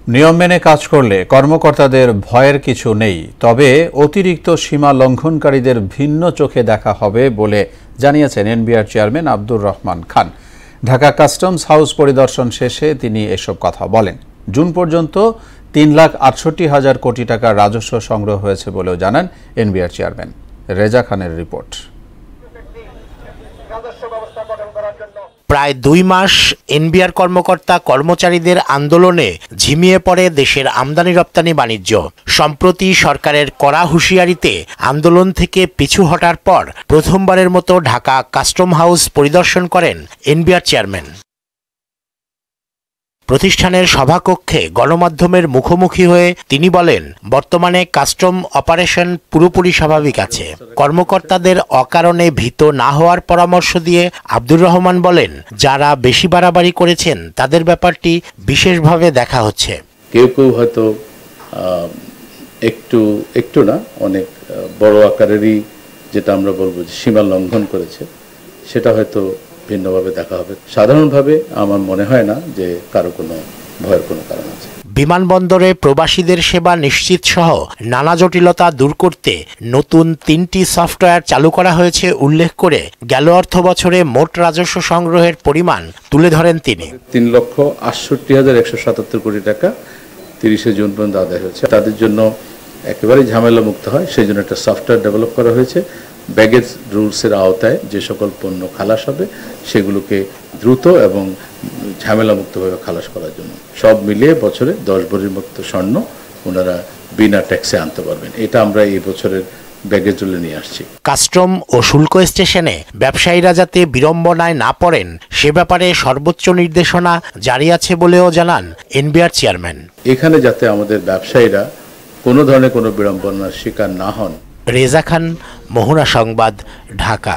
নিয়ম মেনে কাজ করলে কর্মকর্তাদের ভয়ের কিছু নেই, তবে অতিরিক্ত সীমা লঙ্ঘনকারীদের ভিন্ন চোখে দেখা হবে বলে জানিয়েছেন NBR chairman Abdur Rahman Khan. Dhaka customs house পরিদর্শন শেষে তিনি এসব কথা বলেন। জুন পর্যন্ত 3,68,000 কোটি টাকার রাজস্ব সংগ্রহ হয়েছে বলেও জানান এনবিআর চেয়ারম্যান। রেজা খানের রিপোর্ট। প্রায় 2 মাস এনবিআর কর্মকর্তা কর্মচারীদের আন্দোলনে ঝিমিয়ে পড়ে দেশের আমদানি রপ্তানি বাণিজ্য। সম্প্রতি সরকারের কড়া হুঁশিয়ারিতে আন্দোলন থেকে পিছু হটার পর প্রথমবারের মতো ঢাকা কাস্টম হাউস পরিদর্শন করেন এনবিআর চেয়ারম্যান। প্রতিষ্ঠানের সভাকক্ষে গণমাধ্যমের মুখোমুখি হয়ে তিনি বলেন, বর্তমানে কাস্টম অপারেশন পুরোপুরি স্বাভাবিক আছে। কর্মকর্তাদের অকারণে ভীত না হওয়ার পরামর্শ দিয়ে আব্দুর রহমান বলেন, যারা বেশি বাড়াবাড়ি করেছেন তাদের ব্যাপারটি বিশেষভাবে দেখা হচ্ছে। কেউ কেউ হয়তো একটু না, অনেক বড় আকারেরই যেটা আমরা বলবো যে সীমা লঙ্ঘন করেছে, সেটা হয়তো ভিন্নভাবে দেখা হবে। সাধারণভাবে আমার মনে হয় না যে কারো কোনো ভয়ের কোনো কারণ আছে। বিমানবন্দরে প্রবাসীদের সেবা নিশ্চিত সহ নানা জটিলতা দূর করতে নতুন 3টি সফটওয়্যার চালু করা হয়েছে উল্লেখ করে গেল অর্থ বছরে মোট রাজস্ব সংগ্রহের পরিমাণ তুলে ধরেন তিনি। 3,68,177 কোটি টাকা 30 জুন পর্যন্ত আদায় হয়েছে। তাদের জন্য একেবারেই ঝামেলা মুক্ত হয় সেই জন্য একটা সফটওয়্যার ডেভেলপ করা হয়েছে। ব্যাগেজ রুলসের আওতায় যে সকল পণ্য খালাস হবে সেগুলোকে দ্রুত এবং ঝামেলামুক্তভাবে খালাস করার জন্য সব মিলিয়ে বছরে 10 ভরির মতো স্বর্ণ ওনারা বিনা ট্যাক্সে আনতে পারবেন। এটা আমরা এই বছরের ব্যাগেজ রুলে নিয়ে আসছি। কাস্টম ও শুল্ক স্টেশনে ব্যবসায়ীরা যাতে বিড়ম্বনায় না পড়েন সে ব্যাপারে সর্বোচ্চ নির্দেশনা জারি আছে বলেও জানান এনবিআর চেয়ারম্যান। এখানে যাতে আমাদের ব্যবসায়ীরা কোনো ধরনের কোনো বিড়ম্বনার শিকার না হন। রেজা খান, মোহনা সংবাদ, ঢাকা।